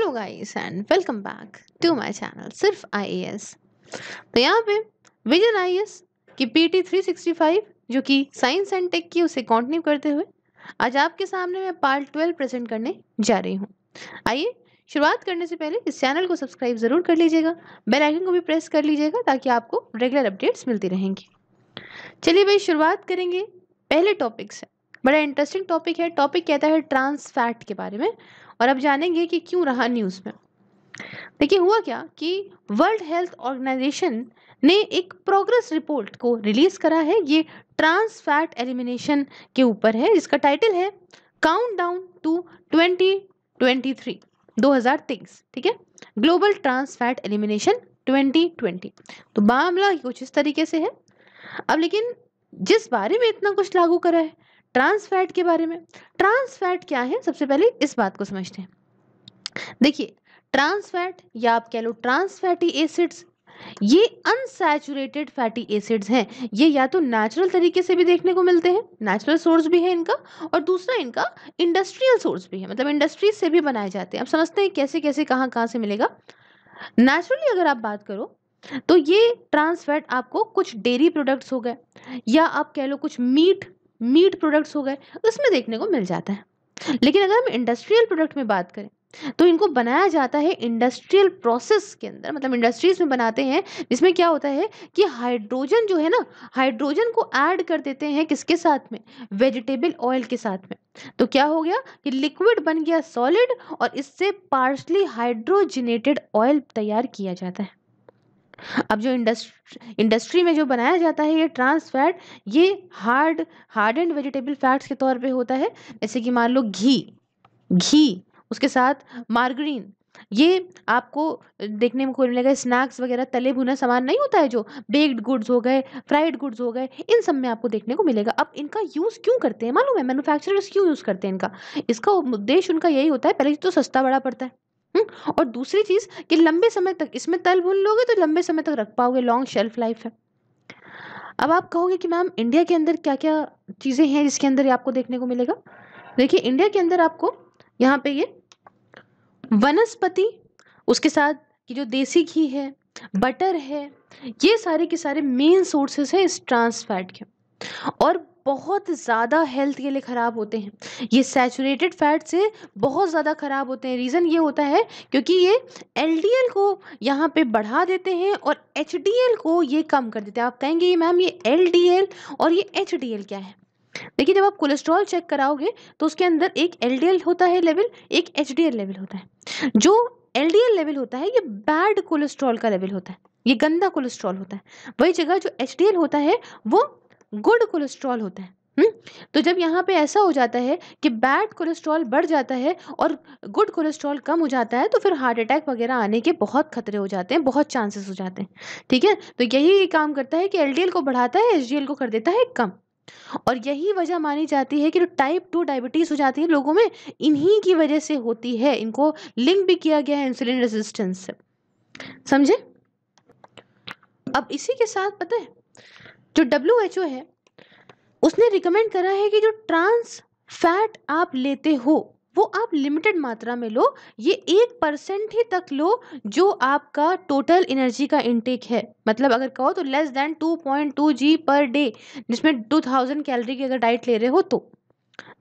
Hello guys and welcome back to my channel सिर्फ IAS. तो यहाँ पे विजन आईएएस की पीटी 365 जो कि साइंस एंड टेक की उसे कंटिन्यू करते हुए आज आपके सामने मैं पार्ट 12 प्रेजेंट करने जा रही हूँ। आइए शुरुआत करने से पहले इस चैनल को सब्सक्राइब जरूर कर लीजिएगा, बेल आइकन को भी प्रेस कर लीजिएगा ताकि आपको रेगुलर अपडेट्स मिलती रहेंगी। चलिए भाई शुरुआत करेंगे पहले टॉपिक से। बड़ा इंटरेस्टिंग टॉपिक है। टॉपिक कहता है ट्रांस फैट के बारे में और अब जानेंगे कि क्यों रहा न्यूज़ में। देखिए हुआ क्या कि वर्ल्ड हेल्थ ऑर्गेनाइजेशन ने एक प्रोग्रेस रिपोर्ट को रिलीज करा है। ये ट्रांस फैट एलिमिनेशन के ऊपर है जिसका टाइटल है काउंटडाउन टू 2023। ठीक है, ग्लोबल ट्रांस फैट एलिमिनेशन 2020। तो मामला कुछ इस तरीके से है। अब लेकिन जिस बारे में इतना कुछ लागू करा है ट्रांस फैट के बारे में, ट्रांस फैट क्या है सबसे पहले इस बात को समझते हैं। देखिए ट्रांस फैट या आप कह लो ट्रांस फैटी एसिड्स, ये अनसैचुरेटेड फैटी एसिड्स हैं। ये या तो नेचुरल तरीके से भी देखने को मिलते हैं, नेचुरल सोर्स भी है इनका, और दूसरा इनका इंडस्ट्रियल सोर्स भी है, मतलब इंडस्ट्रीज से भी बनाए जाते हैं। अब समझते हैं कैसे कैसे कहाँ कहाँ से मिलेगा। नेचुरली अगर आप बात करो तो ये ट्रांस फैट आपको कुछ डेयरी प्रोडक्ट्स हो गए या आप कह लो कुछ मीट प्रोडक्ट्स हो गए, उसमें देखने को मिल जाता है। लेकिन अगर हम इंडस्ट्रियल प्रोडक्ट में बात करें तो इनको बनाया जाता है इंडस्ट्रियल प्रोसेस के अंदर, मतलब इंडस्ट्रीज में बनाते हैं जिसमें क्या होता है कि हाइड्रोजन जो है ना, हाइड्रोजन को ऐड कर देते हैं किसके साथ में, वेजिटेबल ऑयल के साथ में। तो क्या हो गया कि लिक्विड बन गया सॉलिड और इससे पार्शली हाइड्रोजनेटेड ऑयल तैयार किया जाता है। अब जो इंडस्ट्री में जो बनाया जाता है ये ट्रांस फैट, ये हार्ड एंड वेजिटेबल फैट्स के तौर पे होता है। जैसे कि मान लो घी उसके साथ मार्गरीन, ये आपको देखने में कोई मिलेगा। स्नैक्स वगैरह तले भुना सामान नहीं होता है, जो बेक्ड गुड्स हो गए, फ्राइड गुड्स हो गए, इन सब में आपको देखने को मिलेगा। अब इनका यूज़ क्यों करते हैं मालूम है? मैन्युफैक्चरर्स क्यों यूज़ करते हैं इनका? इसका उद्देश्य उनका यही होता है, पहले तो सस्ता बड़ा पड़ता है, और दूसरी चीज कि लंबे समय तक इसमें तल भून लोगे तो लंबे समय तक रख पाओगे, लॉन्ग शेल्फ लाइफ है। अब आप कहोगे कि मैम इंडिया के अंदर क्या क्या चीजें हैं जिसके अंदर ये आपको देखने को मिलेगा। देखिए इंडिया के अंदर आपको यहाँ पे ये वनस्पति, उसके साथ की जो देसी घी है, बटर है, ये सारे के सारे मेन सोर्सेस हैं इस ट्रांस फैट के, और बहुत ज़्यादा हेल्थ के लिए ख़राब होते हैं। ये सैचुरेटेड फैट से बहुत ज़्यादा ख़राब होते हैं। रीज़न ये होता है क्योंकि ये एलडीएल को यहाँ पे बढ़ा देते हैं और एचडीएल को ये कम कर देते हैं। आप कहेंगे ये मैम ये एलडीएल और ये एचडीएल क्या है? देखिए जब आप कोलेस्ट्रॉल चेक कराओगे तो उसके अंदर एक एलडीएल होता है लेवल, एक एचडीएल लेवल होता है। जो एलडीएल लेवल होता है ये बैड कोलेस्ट्रॉल का लेवल होता है, ये गंदा कोलेस्ट्रॉल होता है। वही जगह जो एचडीएल होता है वो गुड कोलेस्ट्रॉल होता है। तो जब यहाँ पे ऐसा हो जाता है कि बैड कोलेस्ट्रॉल बढ़ जाता है और गुड कोलेस्ट्रॉल कम हो जाता है तो फिर हार्ट अटैक वगैरह आने के बहुत खतरे हो जाते हैं, बहुत चांसेस हो जाते हैं। ठीक है, तो यही काम करता है कि एलडीएल को बढ़ाता है, एचडीएल को कर देता है कम। और यही वजह मानी जाती है कि जो टाइप 2 डायबिटीज हो जाती है लोगों में, इन्हीं की वजह से होती है। इनको लिंक भी किया गया है इंसुलिन रेजिस्टेंस से, समझे? अब इसी के साथ पता है जो WHO है उसने रिकमेंड करा है कि जो ट्रांस फैट आप लेते हो वो आप लिमिटेड मात्रा में लो। ये 1% ही तक लो जो आपका टोटल एनर्जी का इनटेक है। मतलब अगर कहो तो लेस देन 2.2 जी पर डे, जिसमें 2000 कैलोरी की अगर डाइट ले रहे हो तो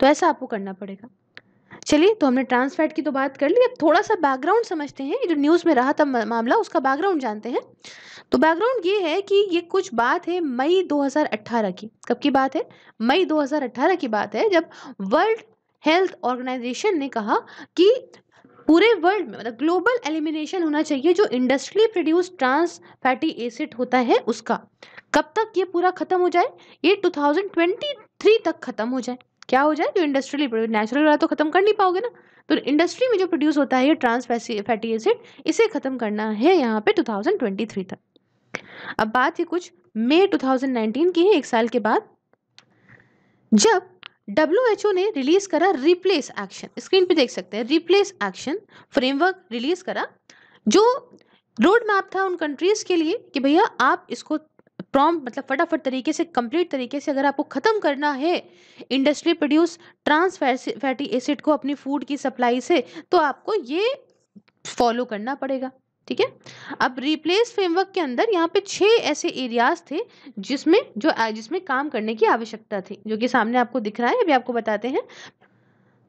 ऐसा आपको करना पड़ेगा। चलिए तो हमने ट्रांस फैट की तो बात कर ली, अब थोड़ा सा बैकग्राउंड समझते हैं। जो न्यूज़ में रहा था मामला, उसका बैकग्राउंड जानते हैं। तो बैकग्राउंड ये है कि ये कुछ बात है मई 2018 की। कब की बात है? मई 2018 की बात है, जब वर्ल्ड हेल्थ ऑर्गेनाइजेशन ने कहा कि पूरे वर्ल्ड में मतलब ग्लोबल एलिमिनेशन होना चाहिए जो industrially produce trans fatty acid होता है उसका। कब तक ये पूरा खत्म हो जाए? ये 2023 तक खत्म हो जाए। क्या हो जाए? जो इंडस्ट्रियली, नेचुरल वाला तो खत्म कर नहीं पाओगे ना, तो इंडस्ट्री में जो प्रोड्यूस होता है ये ट्रांस फैटी एसिड, इसे खत्म करना है यहाँ पे 2023 तक। अब बात ही कुछ मई 2019 की है, एक साल के बाद, जब WHO ने रिलीज करा रिप्लेस एक्शन, स्क्रीन पे देख सकते हैं, रिप्लेस एक्शन फ्रेमवर्क रिलीज करा, जो रोड मैप था उन कंट्रीज के लिए कि भैया आप इसको प्रॉम्प्ट मतलब फटाफट तरीके से, कंप्लीट तरीके से अगर आपको खत्म करना है industry produce trans fatty acid को अपनी फूड की सप्लाई से, तो आपको ये फॉलो करना पड़ेगा। ठीक है, अब रिप्लेस फ्रेमवर्क के अंदर यहाँ पे 6 ऐसे एरियाज थे जिसमें काम करने की आवश्यकता थी, जो कि सामने आपको दिख रहा है, अभी आपको बताते हैं।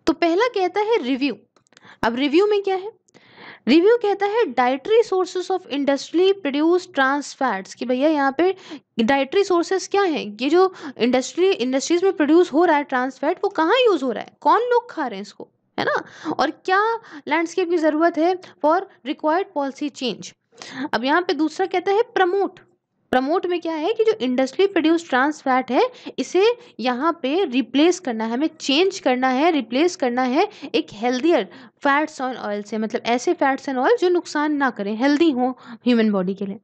तो पहला कहता है रिव्यू। अब रिव्यू में क्या है? रिव्यू कहता है dietary sources of industry produce trans fats, कि भैया यहाँ पे डाइटरी सोर्सेस क्या है, ये जो इंडस्ट्रीज में प्रोड्यूस हो रहा है ट्रांस फैट, वो कहाँ यूज हो रहा है, कौन लोग खा रहे हैं इसको, है ना, और क्या लैंडस्केप की जरूरत है फॉर रिक्वायर्ड पॉलिसी चेंज। अब यहाँ पे दूसरा कहता है प्रमोट। प्रमोट में क्या है कि जो इंडस्ट्री प्रोड्यूस ट्रांस फैट है, इसे यहाँ पे रिप्लेस करना है, हमें चेंज करना है, रिप्लेस करना है एक हेल्दियर फैट्स एंड ऑयल से, मतलब ऐसे फैट्स एंड ऑयल जो नुकसान ना करें, हेल्दी हो ह्यूमन बॉडी के लिए।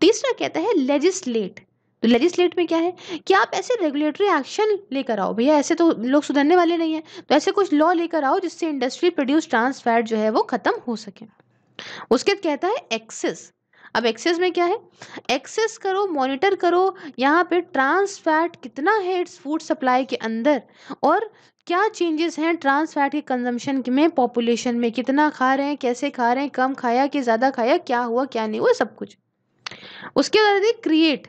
तीसरा कहता है लेजिस्लेट। तो लेजिस्लेट में क्या है कि आप ऐसे रेगुलेटरी एक्शन लेकर आओ, भैया ऐसे तो लोग सुधरने वाले नहीं है, तो ऐसे कुछ लॉ लेकर आओ जिससे इंडस्ट्री प्रोड्यूस ट्रांस फैट जो है वो खत्म हो सके। उसके बाद कहता है एक्सेस। अब एक्सेस में क्या है? एक्सेस करो, मॉनिटर करो यहाँ पे ट्रांस फैट कितना है इट्स फूड सप्लाई के अंदर, और क्या चेंजेस हैं ट्रांस फैट के कंजम्पशन में, पॉपुलेशन में कितना खा रहे हैं, कैसे खा रहे हैं, कम खाया कि ज़्यादा खाया, क्या हुआ क्या नहीं हुआ, सब कुछ। उसके बाद है क्रिएट।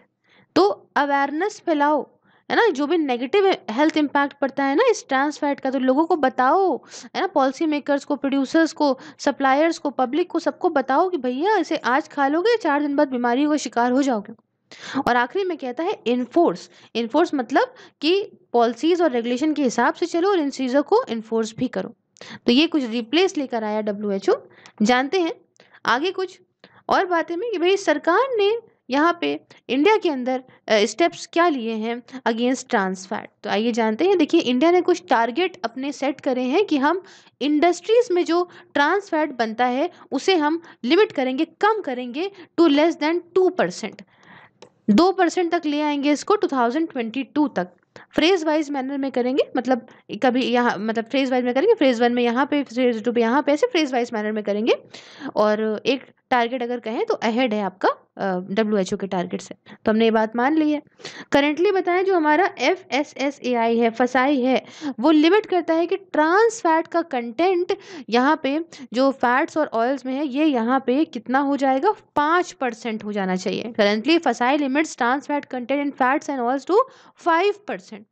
तो अवेयरनेस फैलाओ, है ना, जो भी नेगेटिव हेल्थ इम्पैक्ट पड़ता है ना इस ट्रांस फैट का, तो लोगों को बताओ, है ना, पॉलिसी मेकर्स को, प्रोड्यूसर्स को, सप्लायर्स को, पब्लिक को, सबको बताओ कि भैया इसे आज खा लोगे 4 दिन बाद बीमारियों का शिकार हो जाओगे। और आखिरी में कहता है इन्फोर्स। इन्फोर्स मतलब कि पॉलिसीज और रेगुलेशन के हिसाब से चलो और इन चीज़ों को इन्फोर्स भी करो। तो ये कुछ रिप्लेस लेकर आया WHO। जानते हैं आगे कुछ और बातें में कि भाई सरकार ने यहाँ पे इंडिया के अंदर स्टेप्स क्या लिए हैं अगेंस्ट ट्रांस फैट। तो आइए जानते हैं। देखिए, इंडिया ने कुछ टारगेट अपने सेट करे हैं कि हम इंडस्ट्रीज में जो ट्रांस फैट बनता है उसे हम लिमिट करेंगे, कम करेंगे टू लेस देन 2%। 2% तक ले आएंगे इसको 2022 तक। फ्रेज वाइज मैनर में करेंगे, मतलब कभी यहाँ, मतलब फ्रेज वाइज में करेंगे, फ्रेज 1 में यहाँ पे, फ्रेज 2 पे यहाँ पे, ऐसे फ्रेज वाइज मैनर में करेंगे। और एक टारगेट अगर कहें तो अहेड है आपका WHO के टारगेट से। तो हमने ये बात मान ली है। करेंटली बताएं जो हमारा FSSAI है, फसाई है, वो लिमिट करता है कि ट्रांस फैट का कंटेंट यहाँ पे जो फैट्स और ऑयल्स में है ये यहाँ पे कितना हो जाएगा, 5% हो जाना चाहिए। Currently FSSAI limits trans fat content in fats and oils to 5%।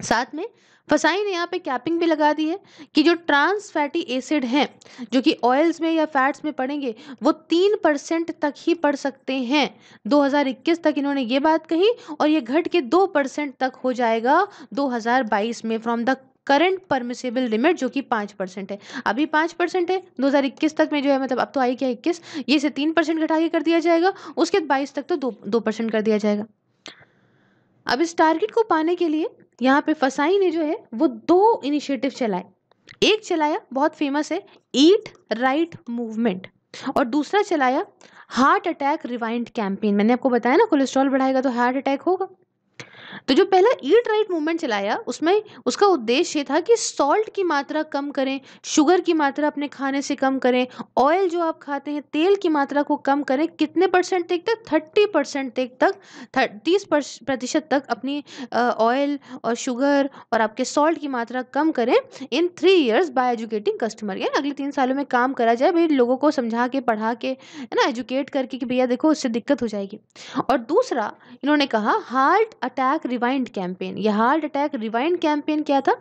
साथ में फसाई ने यहाँ पे कैपिंग भी लगा दी है कि जो ट्रांस फैटी एसिड हैं जो कि ऑयल्स में या फैट्स में पड़ेंगे वो 3% तक ही पड़ सकते हैं। 2021 तक इन्होंने ये बात कही, और ये घट के 2% तक हो जाएगा 2022 में, from the current permissible limit जो कि 5% है। अभी 5% है, 2021 तक में जो है, मतलब अब तो आई क्या 21, ये से 3% घटा के कर दिया जाएगा, उसके बाद 22 तक तो 2% कर दिया जाएगा। अब इस टारगेट को पाने के लिए यहाँ पे फसाई ने जो है वो 2 इनिशिएटिव चलाए। एक चलाया बहुत फेमस है, ईट राइट मूवमेंट, और दूसरा चलाया हार्ट अटैक रिवाइंड कैंपेन। मैंने आपको बताया ना कोलेस्ट्रॉल बढ़ाएगा तो हार्ट अटैक होगा। तो जो पहला ईट राइट मूवमेंट चलाया उसमें उसका उद्देश्य था कि सॉल्ट की मात्रा कम करें, शुगर की मात्रा अपने खाने से कम करें, ऑयल जो आप खाते हैं तेल की मात्रा को कम करें। कितने परसेंट तक? 30% तक 30% तक अपनी ऑयल और शुगर और आपके सॉल्ट की मात्रा कम करें इन 3 years बाय एजुकेटिंग कस्टमर। यानी अगले 3 सालों में काम करा जाए भाई, लोगों को समझा के, पढ़ा के, है ना, एजुकेट करके कि भैया देखो इससे दिक्कत हो जाएगी। और दूसरा इन्होंने कहा हार्ट अटैक रिवाइंड कैंपेन। यह हार्ट अटैक रिवाइंड कैंपेन क्या था?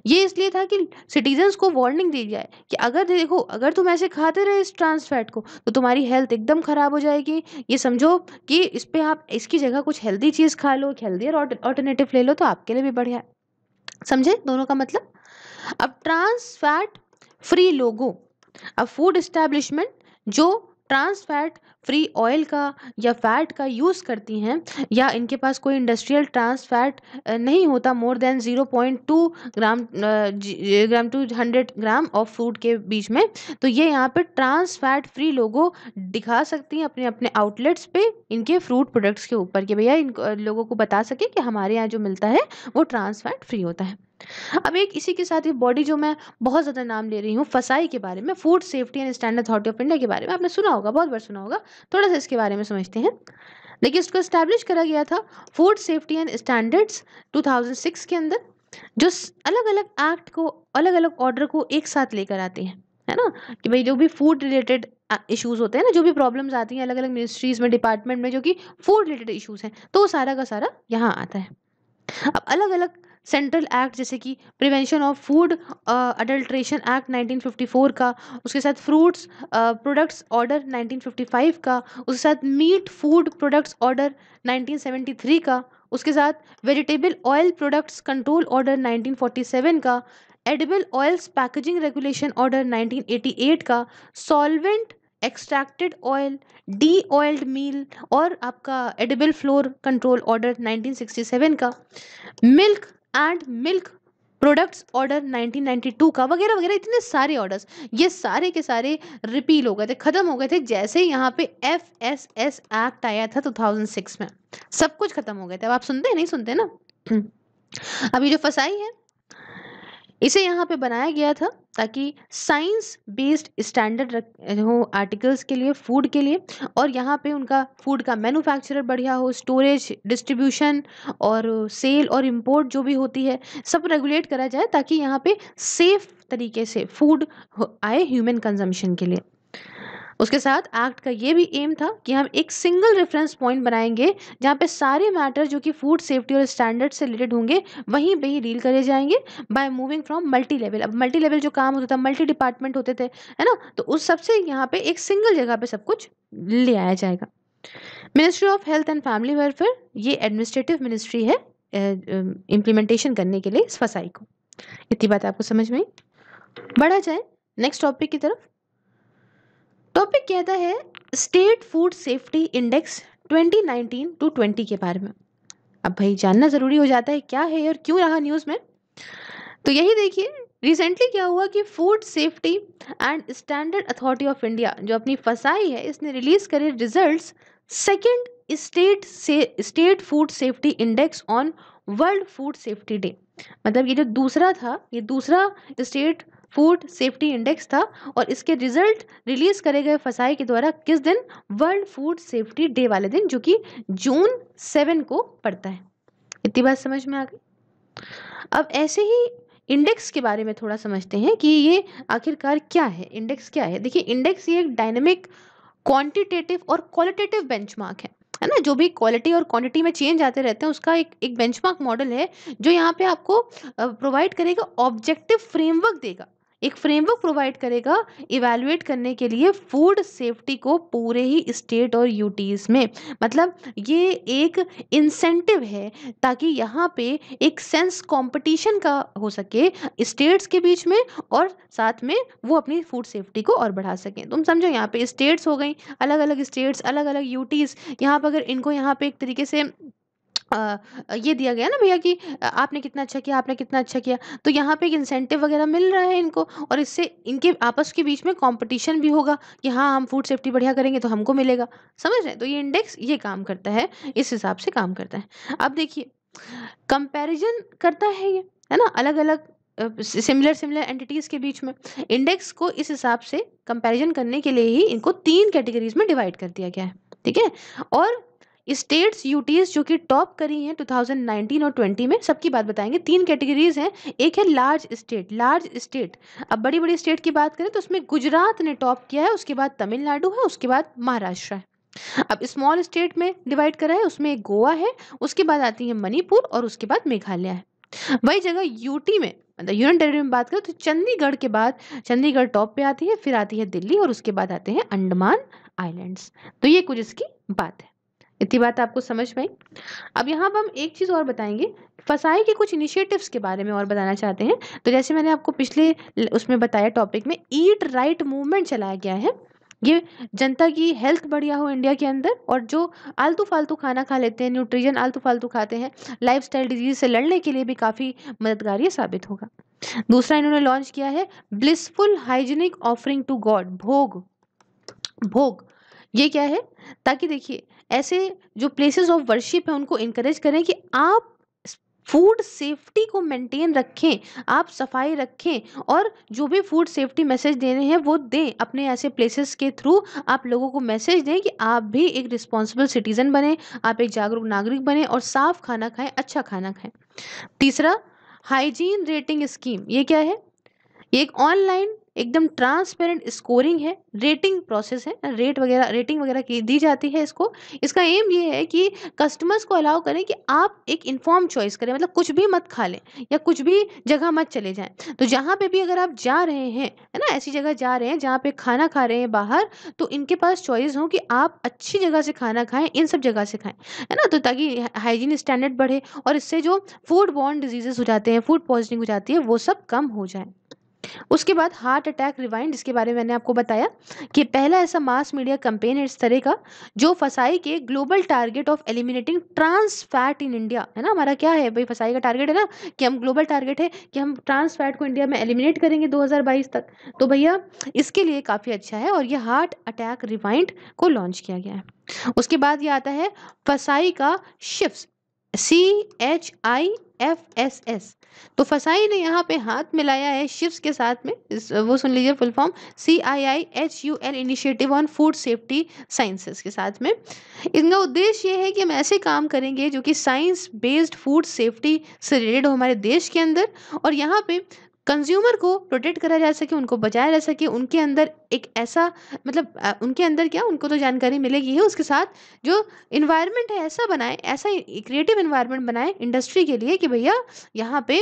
ये इसलिए था कि सिटीजन्स को वार्निंग दी जाए कि अगर देखो, अगर तुम ऐसे खाते रहे इस ट्रांस फैट को तो तुम्हारी हेल्थ एकदम खराब हो जाएगी। ये समझो कि इस पे आप इसकी जगह कुछ हेल्दी चीज खा लो, हेल्दियर ऑल्टरनेटिव ले लो तो आपके लिए भी बढ़िया है। समझे दोनों का मतलब? अब ट्रांस फैट फ्री लोगो, अब फूड एस्टेब्लिशमेंट जो ट्रांस फैट फ्री ऑयल का या फैट का यूज़ करती हैं, या इनके पास कोई इंडस्ट्रियल ट्रांस फैट नहीं होता more than 0.2 gram to 100 gram of food के बीच में, तो ये यहाँ पे ट्रांस फैट फ्री लोगो दिखा सकती हैं अपने अपने आउटलेट्स पे इनके फ्रूट प्रोडक्ट्स के ऊपर, कि भैया इन लोगों को बता सके कि हमारे यहाँ जो मिलता है वो ट्रांस फैट फ्री होता है। अब एक इसी के साथ ये बॉडी जो मैं बहुत ज़्यादा नाम ले रही हूँ, फसाई के बारे में, food safety and standard authority of India के बारे में आपने सुना होगा, बहुत बार सुना होगा। थोड़ा सा इसके बारे में समझते हैं। देखिए, इसको एस्टैब्लिश करा गया था फूड सेफ्टी एंड स्टैंडर्ड्स 2006 के अंदर, जो अलग अलग एक्ट को, अलग अलग ऑर्डर को एक साथ लेकर आते हैं, है ना, कि भाई जो भी फूड रिलेटेड इश्यूज होते हैं ना, जो भी प्रॉब्लम्स आती हैं अलग अलग मिनिस्ट्रीज में, डिपार्टमेंट में, जो कि फूड रिलेटेड इश्यूज हैं, तो वो सारा का सारा यहाँ आता है। अब अलग अलग सेंट्रल एक्ट, जैसे कि prevention of food adulteration act 1954 का, उसके साथ फ्रूट्स प्रोडक्ट्स ऑर्डर 1955 का, उसके साथ मीट फूड प्रोडक्ट्स ऑर्डर 1973 का, उसके साथ vegetable oil products control order 1947 का, edible oils packaging regulation order 1988 का, solvent extracted oil, de oiled meal और आपका एडिबल फ्लोर कंट्रोल ऑर्डर 1967 का, milk and milk products order 1992 का, वगैरह वगैरह। इतने सारे ऑर्डर्स, ये सारे के सारे रिपील हो गए थे, खत्म हो गए थे जैसे ही यहाँ पे FSS एक्ट आया था 2006 में, सब कुछ खत्म हो गए थे। अब आप सुनते हैं, नहीं सुनते ना? अभी जो फसाई है, इसे यहाँ पे बनाया गया था ताकि साइंस बेस्ड स्टैंडर्ड हो आर्टिकल्स के लिए, फूड के लिए, और यहाँ पे उनका फूड का मैन्युफैक्चरर बढ़िया हो, स्टोरेज, डिस्ट्रीब्यूशन और सेल और इंपोर्ट जो भी होती है, सब रेगुलेट करा जाए ताकि यहाँ पे सेफ तरीके से फूड आए ह्यूमन कंजम्पशन के लिए। उसके साथ एक्ट का ये भी एम था कि हम एक सिंगल रेफरेंस पॉइंट बनाएंगे जहाँ पे सारे मैटर जो कि फूड सेफ्टी और स्टैंडर्ड से रिलेटेड होंगे वहीं पे ही डील करे जाएंगे, by moving from multi level. अब मल्टी लेवल जो काम होता था, मल्टी डिपार्टमेंट होते थे, है ना, तो उस सबसे यहाँ पे एक सिंगल जगह पे सब कुछ ले आया जाएगा। Ministry of health and family welfare, ये एडमिनिस्ट्रेटिव मिनिस्ट्री है इम्प्लीमेंटेशन करने के लिए इस फसाई को। इतनी बात आपको समझ में आई? बढ़ा जाए नेक्स्ट टॉपिक की तरफ। टॉपिक कहता है state food safety index 2019 to 20 के बारे में। अब भाई जानना जरूरी हो जाता है क्या है और क्यों रहा न्यूज में। तो यही देखिए, रिसेंटली क्या हुआ कि food safety and standard authority of India जो अपनी फसाई है, इसने रिलीज करे results second state food safety index on world food safety day. मतलब ये जो दूसरा था, ये दूसरा स्टेट फूड सेफ्टी इंडेक्स था, और इसके रिजल्ट रिलीज करे गए फसाई के द्वारा किस दिन? वर्ल्ड फूड सेफ्टी डे वाले दिन, जो कि जून 7 को पड़ता है। इतनी बात समझ में आ गई? अब ऐसे ही इंडेक्स के बारे में थोड़ा समझते हैं कि ये आखिरकार क्या है, इंडेक्स क्या है। देखिए, इंडेक्स ये एक डायनेमिक क्वांटिटेटिव और क्वालिटेटिव बेंचमार्क है ना, जो भी क्वालिटी और क्वांटिटी में चेंज आते रहते हैं उसका एक बेंचमार्क मॉडल है, जो यहाँ पे आपको प्रोवाइड करेगा, ऑब्जेक्टिव फ्रेमवर्क देगा, एक फ्रेमवर्क प्रोवाइड करेगा इवैल्यूएट करने के लिए फूड सेफ्टी को पूरे ही स्टेट और यूटीज में। मतलब ये एक इंसेंटिव है ताकि यहाँ पे एक सेंस कंपटीशन का हो सके स्टेट्स के बीच में, और साथ में वो अपनी फूड सेफ्टी को और बढ़ा सकें। तुम समझो, यहाँ पे स्टेट्स हो गई, अलग अलग स्टेट्स, अलग अलग यूटीज, यहाँ पर अगर इनको यहाँ पे एक तरीके से ये दिया गया ना भैया कि आपने कितना अच्छा किया, आपने कितना अच्छा किया, तो यहाँ पे एक इंसेंटिव वगैरह मिल रहा है इनको, और इससे इनके आपस के बीच में कंपटीशन भी होगा कि हाँ, हम फूड सेफ्टी बढ़िया करेंगे तो हमको मिलेगा। समझ रहे हैं? तो ये इंडेक्स ये काम करता है, इस हिसाब से काम करता है। अब देखिए, कंपैरिजन करता है ये, है ना, अलग अलग सिमिलर एंटिटीज के बीच में। इंडेक्स को इस हिसाब से कंपैरिजन करने के लिए ही इनको 3 कैटेगरीज में डिवाइड कर दिया गया है, ठीक है। और स्टेट्स यूटीज जो कि टॉप करी हैं 2019 और 20 में, सबकी बात बताएंगे। 3 कैटेगरीज हैं। एक है लार्ज स्टेट। अब बड़ी बड़ी स्टेट की बात करें तो उसमें गुजरात ने टॉप किया है, उसके बाद तमिलनाडु है, उसके बाद महाराष्ट्र है। अब स्मॉल स्टेट में डिवाइड करा है, उसमें गोवा है, उसके बाद आती है मणिपुर, और उसके बाद मेघालय है। वही जगह यूटी में, मतलब यूनियन टेरिटरी में बात करें तो चंडीगढ़ के बाद, चंडीगढ़ टॉप पे आती है, फिर आती है दिल्ली, और उसके बाद आते हैं अंडमान आइलैंड्स। तो ये कुछ इसकी बात है। इतनी बात आपको समझ में आई? अब यहाँ पर हम एक चीज़ और बताएंगे, फसाई के कुछ इनिशिएटिव्स के बारे में और बताना चाहते हैं। तो जैसे मैंने आपको पिछले उसमें बताया टॉपिक में, ईट राइट मूवमेंट चलाया गया है। ये जनता की हेल्थ बढ़िया हो इंडिया के अंदर, और जो आलतू फालतू खाना खा लेते हैं, न्यूट्रिशन आलतू फालतू खाते हैं, लाइफस्टाइल डिजीज से लड़ने के लिए भी काफ़ी मददगार ये साबित होगा। दूसरा इन्होंने लॉन्च किया है blissful hygienic offering to God, Bhog. ये क्या है? ताकि देखिए, ऐसे जो प्लेसेस ऑफ वर्शिप है उनको इनकरेज करें कि आप फूड सेफ्टी को मेंटेन रखें, आप सफाई रखें, और जो भी फूड सेफ्टी मैसेज देने हैं वो दें। अपने ऐसे प्लेसेस के थ्रू आप लोगों को मैसेज दें कि आप भी एक रिस्पॉन्सिबल सिटीजन बने, आप एक जागरूक नागरिक बने, और साफ खाना खाएं, अच्छा खाना खाएं। तीसरा, हाइजीन रेटिंग स्कीम। ये क्या है? ये एक ऑनलाइन एकदम ट्रांसपेरेंट स्कोरिंग है, रेटिंग प्रोसेस है, रेटिंग वगैरह की दी जाती है इसको। इसका एम ये है कि कस्टमर्स को अलाउ करें कि आप एक इन्फॉर्म चॉइस करें, मतलब कुछ भी मत खा लें या कुछ भी जगह मत चले जाएं। तो जहाँ पे भी अगर आप जा रहे हैं, है ना, ऐसी जगह जा रहे हैं जहाँ पे खाना खा रहे हैं बाहर, तो इनके पास चॉइस हो कि आप अच्छी जगह से खाना खाएं, इन सब जगह से खाएं, है ना, तो ताकि हाइजीन स्टैंडर्ड बढ़े और इससे जो फूड बॉर्न डिजीजेस हो जाते हैं, फूड पॉइजनिंग हो जाती है, वो सब कम हो जाए। उसके बाद हार्ट अटैक रिवाइंड, जिसके बारे में मैंने आपको बताया कि पहला ऐसा मास मीडिया कैंपेन है इस तरह का जो फसाई के global target of eliminating trans fat in India, है ना, हमारा क्या है भाई, फसाई का टारगेट है ना कि हम, ग्लोबल टारगेट है कि हम ट्रांस फैट को इंडिया में एलिमिनेट करेंगे 2022 तक। तो भैया इसके लिए काफ़ी अच्छा है और ये हार्ट अटैक रिवाइंड को लॉन्च किया गया है। उसके बाद ये आता है फसाई का शिफ्स, CHIFSS। तो फसाई ने यहाँ पे हाथ मिलाया है शिफ्स के साथ में, वो सुन लीजिए full form, CIIHUL initiative on food safety sciences के साथ में। इनका उद्देश्य ये है कि हम ऐसे काम करेंगे जो कि साइंस बेस्ड फूड सेफ्टी से रिलेटेड हो हमारे देश के अंदर, और यहाँ पे कंज्यूमर को प्रोटेक्ट करा जा सके, उनको बचाया जा सके, उनके अंदर एक ऐसा, मतलब उनके अंदर क्या, उनको तो जानकारी मिलेगी ही, उसके साथ जो इन्वायरमेंट है ऐसा बनाए, ऐसा क्रिएटिव इन्वायरमेंट बनाए इंडस्ट्री के लिए कि भैया यहाँ पे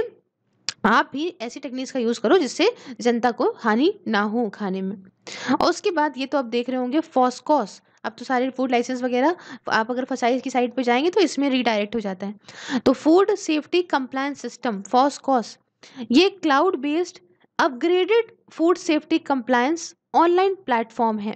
आप भी ऐसी टेक्निक्स का यूज़ करो जिससे जनता को हानि ना हो खाने में। और उसके बाद ये तो आप देख रहे होंगे फॉस्कॉस, अब तो सारे फूड लाइसेंस वगैरह आप अगर फसाई की साइट पे जाएंगे तो इसमें रीडायरेक्ट हो जाता है। तो फूड सेफ्टी कंप्लायंस सिस्टम फॉस्कॉस, ये cloud based upgraded food safety compliance online platform है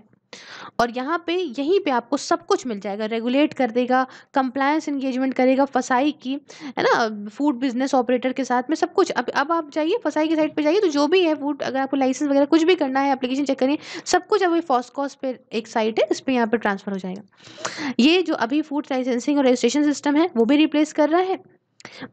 और यहाँ पे यहीं पे आपको सब कुछ मिल जाएगा, रेगुलेट कर देगा, कंप्लायंस एंगेजमेंट करेगा फसाई की, है ना, फूड बिजनेस ऑपरेटर के साथ में सब कुछ। अब आप जाइए फसाई की साइट पे जाइए, तो जो भी है फूड, अगर आपको लाइसेंस वगैरह कुछ भी करना है, एप्लीकेशन चेक करिए, सब कुछ अभी फॉस्कॉस पे एक साइट है, इस पे यहाँ पे ट्रांसफर हो जाएगा। ये जो अभी फूड लाइसेंसिंग और रजिस्ट्रेशन सिस्टम है वो भी रिप्लेस कर रहा है।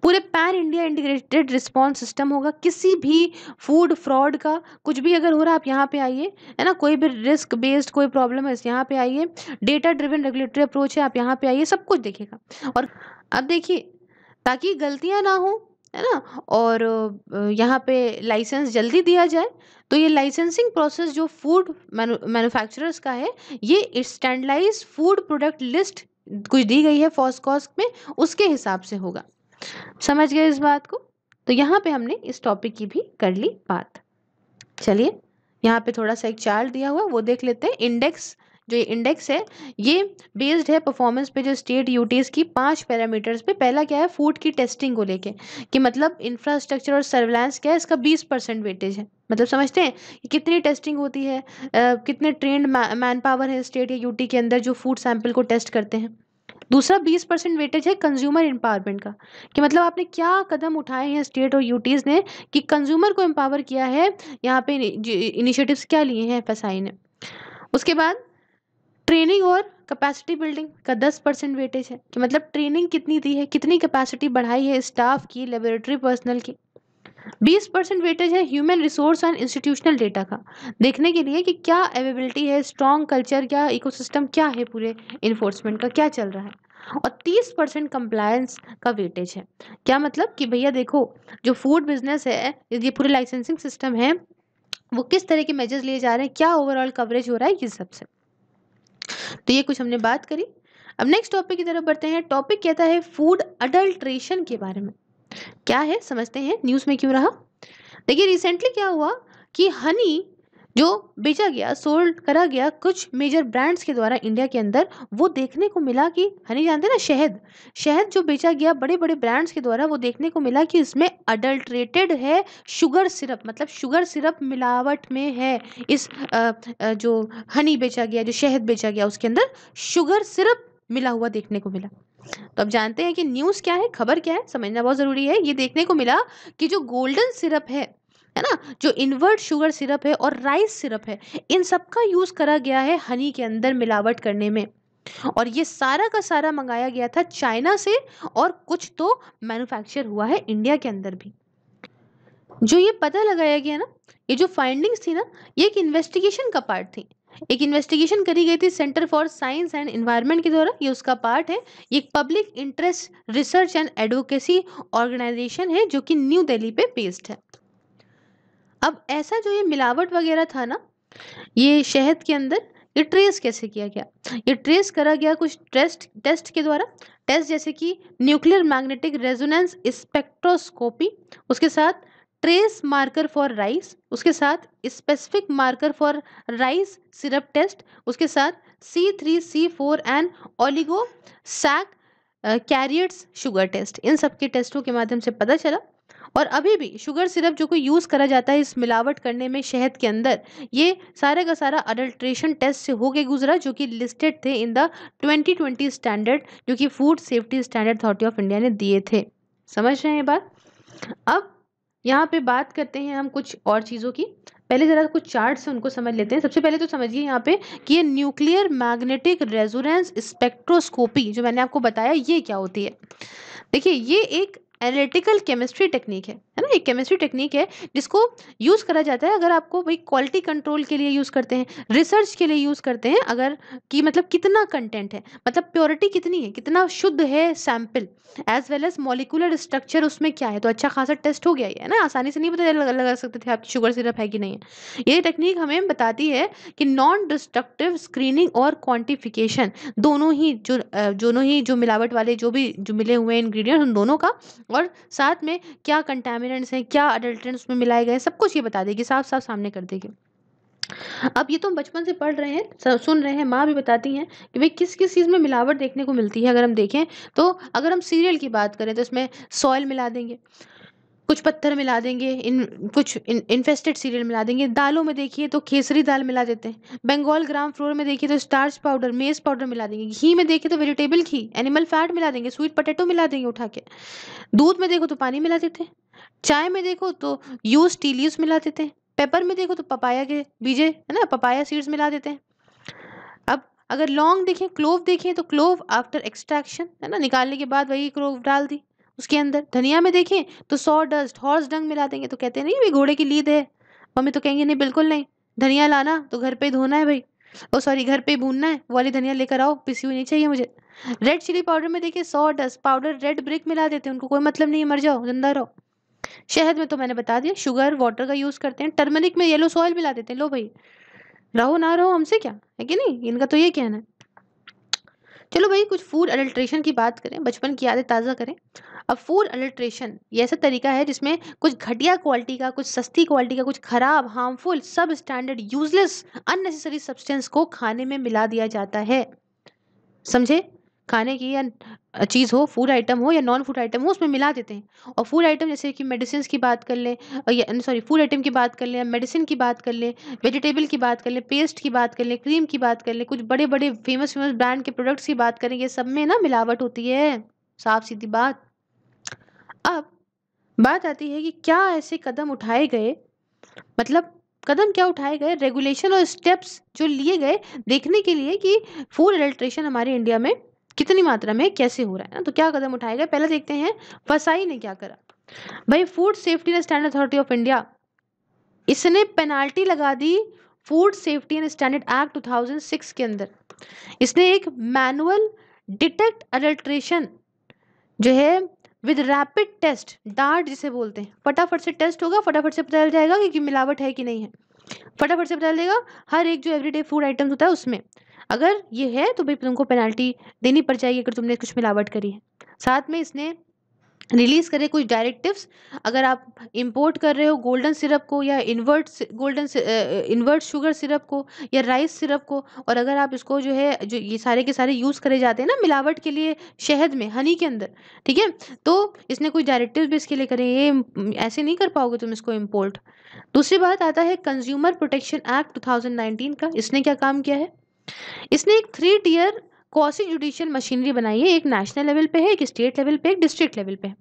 पूरे pan India integrated response system होगा, किसी भी फूड फ्रॉड का कुछ भी अगर हो रहा है आप यहाँ पे आइए, है ना, कोई भी रिस्क बेस्ड कोई प्रॉब्लम है यहाँ पे आइए, डेटा ड्रिवन रेगुलेटरी अप्रोच है, आप यहाँ पे आइए, सब कुछ देखेगा। और अब देखिए, ताकि गलतियाँ ना हो, है ना, और यहाँ पे लाइसेंस जल्दी दिया जाए, तो ये लाइसेंसिंग प्रोसेस जो फूड मैन्युफैक्चरर्स का है, ये स्टैंडर्डाइज फूड प्रोडक्ट लिस्ट कुछ दी गई है फॉस्कॉस में, उसके हिसाब से होगा। समझ गए इस बात को? तो यहाँ पे हमने इस टॉपिक की भी कर ली बात। चलिए यहाँ पे थोड़ा सा एक चार्ट दिया हुआ वो देख लेते हैं। इंडेक्स, जो ये इंडेक्स है ये बेस्ड है परफॉर्मेंस पे, जो स्टेट यूटीज की 5 पैरामीटर्स पे। पहला क्या है, फूड की टेस्टिंग को लेके कि मतलब इंफ्रास्ट्रक्चर और सर्विलांस क्या है, इसका 20% वेटेज है। मतलब समझते हैं कि कितनी टेस्टिंग होती है, कितने ट्रेंड मैन पावर है स्टेट या यूटी के अंदर जो फूड सैंपल को टेस्ट करते हैं। दूसरा 20% वेटेज है कंज्यूमर एम्पावरमेंट का, कि मतलब आपने क्या कदम उठाए हैं स्टेट और यूटीज ने कि कंज्यूमर को एम्पावर किया है, यहाँ पे इनिशिएटिव्स क्या लिए हैं एफएसआई ने। उसके बाद ट्रेनिंग और कैपेसिटी बिल्डिंग का 10% वेटेज है, कि मतलब ट्रेनिंग कितनी दी है, कितनी कैपेसिटी बढ़ाई है स्टाफ की, लेबोरेटरी पर्सनल की। 20% वेटेज है human resource and institutional data का, देखने के लिए कि क्या अवेलेबिलिटी है, स्ट्रॉन्ग कल्चर, क्या इकोसिस्टम क्या है, पूरे इन्फोर्समेंट का क्या चल रहा है। और 30% कंप्लायंस का वेटेज है। क्या मतलब कि भैया देखो, जो फूड बिजनेस है, ये पूरे लाइसेंसिंग सिस्टम है, वो किस तरह के मेजर्स लिए जा रहे हैं, क्या ओवरऑल कवरेज हो रहा है, ये सबसे। तो ये कुछ हमने बात करी। अब नेक्स्ट टॉपिक की तरफ बढ़ते हैं। टॉपिक कहता है फूड अडल्ट्रेशन के बारे में। क्या है समझते हैं, न्यूज़ में क्यों रहा। देखिए रिसेंटली क्या हुआ कि हनी जो बेचा गया, सोल्ड करा गया कुछ मेजर ब्रांड्स के द्वारा इंडिया के अंदर, वो देखने को मिला कि हनी जानते हैं ना, शहद, शहद जो बेचा गया बड़े बड़े ब्रांड्स के द्वारा, वो देखने को मिला कि इसमें अडल्ट्रेटेड है शुगर सिरप, मतलब शुगर सिरप मिलावट में है। इस जो हनी बेचा गया, जो शहद बेचा गया, उसके अंदर शुगर सिरप मिला हुआ देखने को मिला। तो अब जानते हैं कि न्यूज़ क्या है, खबर क्या है, समझना बहुत ज़रूरी है। ये देखने को मिला कि जो गोल्डन सिरप है ना, जो इन्वर्ट शुगर सिरप है और राइस सिरप है, इन सब का यूज़ करा गया है हनी के अंदर मिलावट करने में। और ये सारा का सारा मंगाया गया था चाइना से, और कुछ तो मैन्युफैक्चर हुआ है इंडिया के अंदर भी। जो ये पता लगाया गया ना, ये जो फाइंडिंग्स थी ना, ये एक इन्वेस्टिगेशन का पार्ट थी। एक इन्वेस्टिगेशन करी गई थी Centre for Science and Environment के द्वारा, ये उसका पार्ट है। ये एक public interest research and advocacy organisation है जो कि न्यू दिल्ली पे बेस्ड है। अब ऐसा जो ये मिलावट वगैरह था ना ये शहद के अंदर, ये ट्रेस कैसे किया गया? ये ट्रेस करा गया कुछ टेस्ट टेस्ट के द्वारा। टेस्ट जैसे कि न्यूक्लियर मैग्नेटिक रेजोनेंस स्पेक्ट्रोस्कोपी, उसके साथ ट्रेस मार्कर फॉर राइस, उसके साथ specific marker for rice syrup test, उसके साथ C3C4 and oligosaccharides sugar test. इन सब के टेस्टों के माध्यम से पता चला। और अभी भी शुगर सिरप जो कोई यूज़ करा जाता है इस मिलावट करने में शहद के अंदर, ये सारे का सारा अडल्ट्रेशन टेस्ट से होके गुजरा, जो कि लिस्टेड थे इन द 2020 स्टैंडर्ड, जो कि food safety standard authority of India ने दिए थे। समझ रहे हैं ये बात? अब यहाँ पे बात करते हैं हम कुछ और चीज़ों की। पहले जरा कुछ चार्ट्स हैं उनको समझ लेते हैं। सबसे पहले तो समझिए यहाँ पे कि ये न्यूक्लियर मैग्नेटिक रेजोनेंस स्पेक्ट्रोस्कोपी जो मैंने आपको बताया ये क्या होती है। देखिए ये एक एनालिटिकल केमिस्ट्री टेक्निक है ना, एक केमिस्ट्री टेक्निक है जिसको यूज़ करा जाता है अगर आपको भाई क्वालिटी कंट्रोल के लिए यूज़ करते हैं, रिसर्च के लिए यूज़ करते हैं, अगर कि मतलब कितना कंटेंट है, मतलब प्योरिटी कितनी है, कितना शुद्ध है sample, as well as molecular structure उसमें क्या है। तो अच्छा खासा टेस्ट हो गया ये है ना, आसानी से नहीं पता लगा सकते थे आपकी शुगर सिरप है कि नहीं है। ये टेक्निक हमें बताती है कि नॉन डिस्ट्रक्टिव स्क्रीनिंग और क्वांटिफिकेशन दोनों ही जो मिलावट वाले जो मिले हुए इंग्रेडिएंट्स उन दोनों का, और साथ में क्या कंटामिनेंट्स हैं, क्या अडल्ट्रेंट्स उसमें मिलाए गए, सब कुछ ये बता देगी, साफ साफ सामने कर देगी। अब ये तो हम बचपन से पढ़ रहे हैं, सुन रहे हैं, माँ भी बताती हैं कि भाई किस किस चीज़ में मिलावट देखने को मिलती है। अगर हम देखें तो अगर हम सीरियल की बात करें तो इसमें सॉइल मिला देंगे, कुछ पत्थर मिला देंगे, कुछ इन्फेस्टेड सीरियल मिला देंगे। दालों में देखिए तो केसरी दाल मिला देते हैं। बंगाल ग्राम फ्लोर में देखिए तो स्टार्च पाउडर, मेज पाउडर मिला देंगे। घी में देखिए तो वेजिटेबल घी, एनिमल फैट मिला देंगे, स्वीट पोटैटो मिला देंगे उठा के। दूध में देखो तो पानी मिला देते हैं। चाय में देखो तो यूज टी लीव्स मिला देते हैं। पेपर में देखो तो पपाया के बीजे है ना, पपाया सीड्स मिला देते हैं। अब अगर लौंग देखें, क्लोव देखें तो क्लोव आफ्टर एक्सट्रैक्शन है ना, निकालने के बाद वही क्लोव डाल दी उसके अंदर। धनिया में देखें तो सॉ डस्ट, हॉर्स डंग मिला देंगे। तो कहते हैं नहीं भाई घोड़े की लीद है, मम्मी तो कहेंगे नहीं बिल्कुल नहीं, धनिया लाना तो घर पे ही धोना है भाई, ओ सॉरी घर पे ही भूनना है, वो वाली धनिया लेकर आओ, पिसी हुई नहीं चाहिए मुझे। रेड चिली पाउडर में देखिए saw dust powder, red brick मिला देते हैं, उनको कोई मतलब नहीं है, मर जाओ जिंदा रहो। शहद में तो मैंने बता दिया शुगर वाटर का यूज करते हैं। टर्मरिक में येलो सॉइल मिला देते हैं, लो भाई रहो ना रहो हमसे क्या है कि नहीं, इनका तो ये कहना है। चलो भाई कुछ फूड अडल्ट्रेशन की बात करें, बचपन की यादें ताज़ा करें। अब फूड अडल्ट्रेशन ये ऐसा तरीका है जिसमें कुछ घटिया क्वालिटी का, कुछ सस्ती क्वालिटी का, कुछ खराब, हार्मफुल, सब स्टैंडर्ड, यूजलेस, अननेसेसरी सब्सटेंस को खाने में मिला दिया जाता है। समझे? खाने की या चीज़ हो, फूड आइटम हो या नॉन फूड आइटम हो, उसमें मिला देते हैं। और फूड आइटम जैसे कि मेडिसिन की बात कर लें, या सॉरी फूड आइटम की बात कर लें, मेडिसिन की बात कर लें, वेजिटेबल की बात कर लें, पेस्ट की बात कर लें, क्रीम की बात कर लें, कुछ बड़े बड़े फेमस फेमस ब्रांड के प्रोडक्ट्स की बात करें, ये सब में ना मिलावट होती है, साफ सीधी बात। अब बात आती है कि क्या ऐसे कदम उठाए गए, मतलब कदम क्या उठाए गए, रेगुलेशन और स्टेप्स जो लिए गए देखने के लिए कि फूड अडल्ट्रेशन हमारे इंडिया में कितनी मात्रा में कैसे हो रहा है ना। तो क्या कदम उठाए गए, पहले देखते हैं फसाई ने क्या करा। भाई food safety and standard authority of India, इसने पेनाल्टी लगा दी food safety and standard act 2006 के अंदर। इसने एक मैनुअल डिटेक्ट अडल्ट्रेशन जो है विद रैपिड टेस्ट, डार्ट जिसे बोलते हैं, फटाफट से टेस्ट होगा, फटाफट से पता चल जाएगा कि मिलावट है कि नहीं है, फटाफट से पता चलेगा हर एक जो एवरीडे फूड आइटम्स होता है उसमें। अगर ये है तो भाई तुमको पेनाल्टी देनी पड़ जाएगी अगर तुमने कुछ मिलावट करी है। साथ में इसने रिलीज करे कुछ डायरेक्टिव्स, अगर आप इंपोर्ट कर रहे हो गोल्डन सिरप को या इन्वर्ट शुगर सिरप को या राइस सिरप को, और अगर आप इसको जो है जो ये सारे के सारे यूज़ करे जाते हैं ना मिलावट के लिए शहद में, हनी के अंदर, ठीक है, तो इसने कुछ डायरेक्टिव भी इसके लिए करे, ये ऐसे नहीं कर पाओगे तुम इसको इम्पोर्ट। दूसरी बात आता है कंज्यूमर प्रोटेक्शन एक्ट 2019 का। इसने क्या काम किया है, इसने एक 3 टियर क्वासी जुडिशियल मशीनरी बनाई है, एक नेशनल लेवल पे है, एक स्टेट लेवल पे, एक डिस्ट्रिक्ट लेवल पे,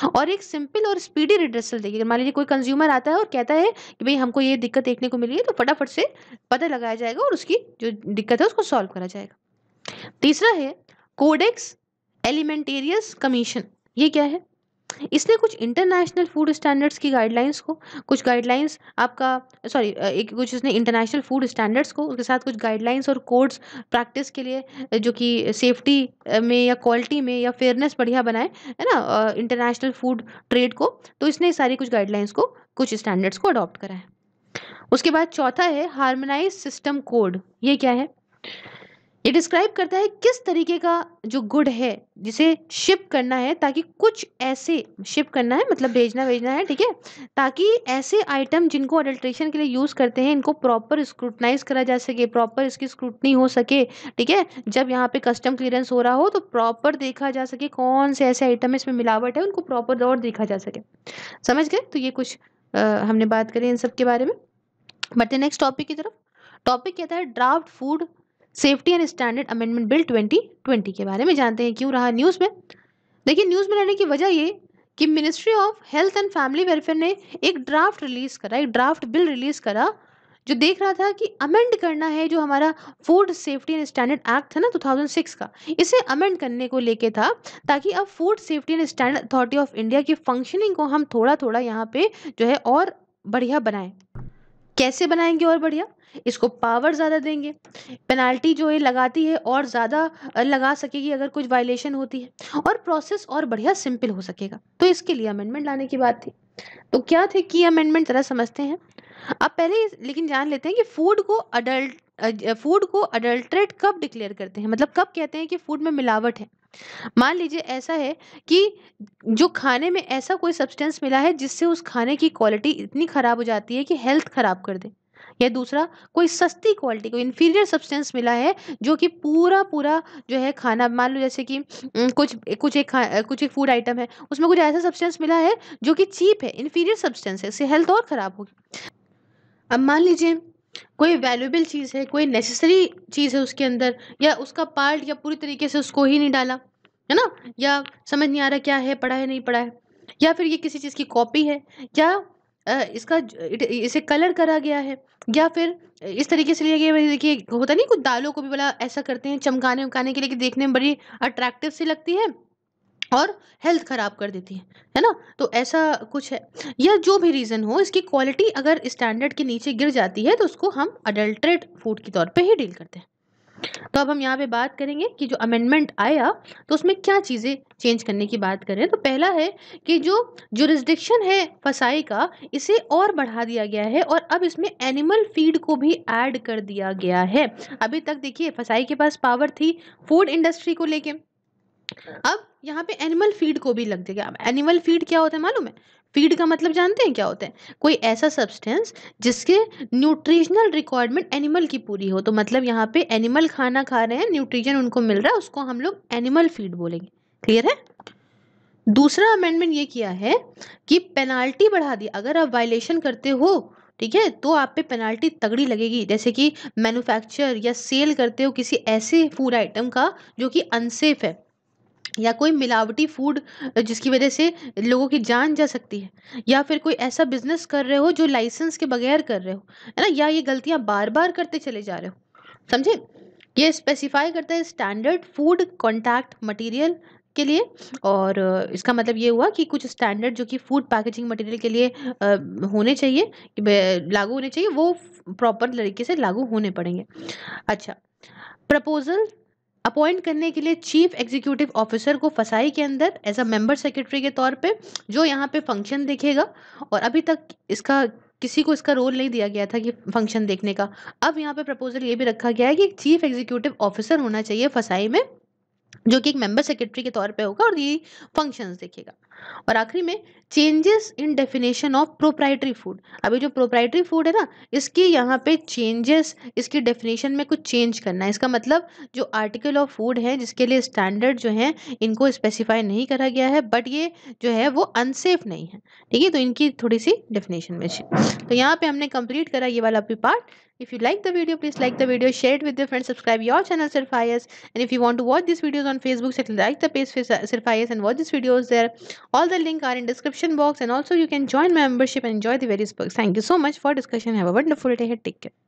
और एक सिंपल और स्पीडी रिड्रेसल देखिए। मान लीजिए कोई कंज्यूमर आता है और कहता है कि भाई हमको ये दिक्कत देखने को मिली है, तो फटाफट से पता लगाया जाएगा और उसकी जो दिक्कत है उसको सॉल्व करा जाएगा। तीसरा है कोडेक्स एलिमेंटेरियस कमीशन। ये क्या है, इसने कुछ इंटरनेशनल फूड स्टैंडर्ड्स की गाइडलाइंस को, कुछ गाइडलाइंस आपका सॉरी एक कुछ इसने इंटरनेशनल फूड स्टैंडर्ड्स को, उसके साथ कुछ गाइडलाइंस और कोड्स प्रैक्टिस के लिए जो कि सेफ्टी में या क्वालिटी में या फेयरनेस बढ़िया बनाए, है ना, इंटरनेशनल फूड ट्रेड को। तो इसने सारी कुछ गाइडलाइंस को, कुछ स्टैंडर्ड्स को अडॉप्ट करा है। उसके बाद चौथा है हार्मोनाइज सिस्टम कोड। ये क्या है? ये डिस्क्राइब करता है किस तरीके का जो गुड है जिसे शिप करना है, ताकि कुछ ऐसे शिप करना है मतलब भेजना भेजना है, ठीक है, ताकि ऐसे आइटम जिनको अडल्ट्रेशन के लिए यूज करते हैं इनको प्रॉपर स्क्रूटनाइज करा जा सके, प्रॉपर इसकी स्क्रूटनी हो सके, ठीक है। जब यहाँ पे कस्टम क्लियरेंस हो रहा हो तो प्रॉपर देखा जा सके कौन से ऐसे आइटम इसमें मिलावट है, उनको प्रॉपर और देखा जा सके। समझ गए? तो ये कुछ हमने बात करी इन सब के बारे में। बढ़ते नेक्स्ट टॉपिक की तरफ। टॉपिक कहता है draft food safety and standard amendment bill 2020 के बारे में जानते हैं क्यों रहा न्यूज़ में। देखिए, न्यूज़ में रहने की वजह ये कि ministry of health and family welfare ने एक ड्राफ्ट रिलीज करा, एक ड्राफ्ट बिल रिलीज करा, जो देख रहा था कि अमेंड करना है जो हमारा food safety and standard act था ना 2006 का, इसे अमेंड करने को लेके था, ताकि अब food safety and standard authority of India की फंक्शनिंग को हम थोड़ा थोड़ा यहाँ पे जो है और बढ़िया बनाएं। कैसे बनाएंगे और बढ़िया? इसको पावर ज़्यादा देंगे, पेनाल्टी जो है लगाती है और ज़्यादा लगा सकेगी अगर कुछ वायलेशन होती है, और प्रोसेस और बढ़िया सिंपल हो सकेगा। तो इसके लिए अमेंडमेंट लाने की बात थी। तो क्या थे की अमेंडमेंट, जरा समझते हैं। अब पहले लेकिन जान लेते हैं कि फूड को अडल्ट्रेट कब डिक्लेयर करते हैं, मतलब कब कहते हैं कि फूड में मिलावट है। मान लीजिए ऐसा है कि जो खाने में ऐसा कोई सब्सटेंस मिला है जिससे उस खाने की क्वालिटी इतनी खराब हो जाती है कि हेल्थ खराब कर दे, या दूसरा कोई सस्ती क्वालिटी, कोई इन्फीरियर सब्सटेंस मिला है जो कि पूरा पूरा जो है खाना, मान लो जैसे कि कुछ एक फूड आइटम है, उसमें कुछ ऐसा सब्सटेंस मिला है जो कि चीप है, इन्फीरियर सब्सटेंस है, इससे हेल्थ और खराब होगी। अब मान लीजिए कोई वैल्यूएबल चीज़ है, कोई नेसेसरी चीज़ है उसके अंदर, या उसका पार्ट या पूरी तरीके से उसको ही नहीं डाला, है ना, या समझ नहीं आ रहा क्या है, पढ़ा है नहीं पढ़ा है, या फिर ये किसी चीज़ की कॉपी है, या इसे कलर करा गया है, या फिर इस तरीके से लिया गया है। देखिए होता नहीं, कुछ दालों को भी बड़ा ऐसा करते हैं चमकाने उमकाने के लिए कि देखने में बड़ी अट्रैक्टिव सी लगती है और हेल्थ खराब कर देती है ना। तो ऐसा कुछ है, या जो भी रीज़न हो, इसकी क्वालिटी अगर स्टैंडर्ड के नीचे गिर जाती है तो उसको हम अडल्ट्रेट फूड के तौर पे ही डील करते हैं। तो अब हम यहाँ पे बात करेंगे कि जो अमेंडमेंट आया तो उसमें क्या चीज़ें चेंज करने की बात करें। तो पहला है कि जो जुरिस्डिक्शन है फसाई का, इसे और बढ़ा दिया गया है, और अब इसमें एनिमल फीड को भी ऐड कर दिया गया है। अभी तक देखिए फसाई के पास पावर थी फूड इंडस्ट्री को लेके, अब यहाँ पे एनिमल फीड को भी लग जाएगा। अब एनिमल फीड क्या होता है मालूम है? फीड का मतलब जानते हैं क्या होता है? कोई ऐसा सब्सटेंस जिसके न्यूट्रिशनल रिक्वायरमेंट एनिमल की पूरी हो। तो मतलब यहाँ पे एनिमल खाना खा रहे हैं, न्यूट्रिशन उनको मिल रहा है, उसको हम लोग एनिमल फीड बोलेंगे। क्लियर है? दूसरा अमेंडमेंट ये किया है कि पेनाल्टी बढ़ा दी, अगर आप वायलेशन करते हो, ठीक है, तो आप पे पेनाल्टी तगड़ी लगेगी। जैसे कि मैन्युफैक्चर या सेल करते हो किसी ऐसे फूड आइटम का जो कि अनसेफ है, या कोई मिलावटी फूड जिसकी वजह से लोगों की जान जा सकती है, या फिर कोई ऐसा बिजनेस कर रहे हो जो लाइसेंस के बगैर कर रहे हो, है ना, या ये गलतियां बार बार करते चले जा रहे हो। समझे? ये स्पेसिफाई करता है स्टैंडर्ड फूड कॉन्टैक्ट मटेरियल के लिए, और इसका मतलब ये हुआ कि कुछ स्टैंडर्ड जो कि फूड पैकेजिंग मटेरियल के लिए होने चाहिए, लागू होने चाहिए, वो प्रॉपर तरीके से लागू होने पड़ेंगे। अच्छा, प्रपोजल अपॉइंट करने के लिए चीफ एग्जीक्यूटिव ऑफिसर को फसाई के अंदर एज अ मेंबर सेक्रेटरी के तौर पे, जो यहाँ पे फंक्शन देखेगा, और अभी तक इसका किसी को इसका रोल नहीं दिया गया था कि फंक्शन देखने का। अब यहाँ पे प्रपोजल ये भी रखा गया है कि चीफ एग्जीक्यूटिव ऑफिसर होना चाहिए फसाई में, जो कि एक मेंबर सेक्रेटरी के तौर पे होगा और ये फंक्शंस देखेगा। और आखिरी में changes in definition of proprietary food. अभी जो प्रोप्राइटरी फूड है ना, इसकी यहाँ पे चेंजेस, इसकी डेफिनेशन में कुछ चेंज करना है। इसका मतलब जो आर्टिकल ऑफ फूड है जिसके लिए स्टैंडर्ड जो है इनको स्पेसिफाई नहीं करा गया है, बट ये जो है वो अनसेफ नहीं है, ठीक है, तो इनकी थोड़ी सी डेफिनेशन में। तो यहाँ पे हमने कंप्लीट करा ये वाला part. If you like the video, please like the video, share it with your friends, subscribe your channel Sirfayas, and if you want to watch these videos on Facebook, so like the page Sirfayas and watch these videos there. All the link are in description box, and also you can join my membership and enjoy the various perks. Thank you so much for discussion. Have a wonderful day ahead. Take care.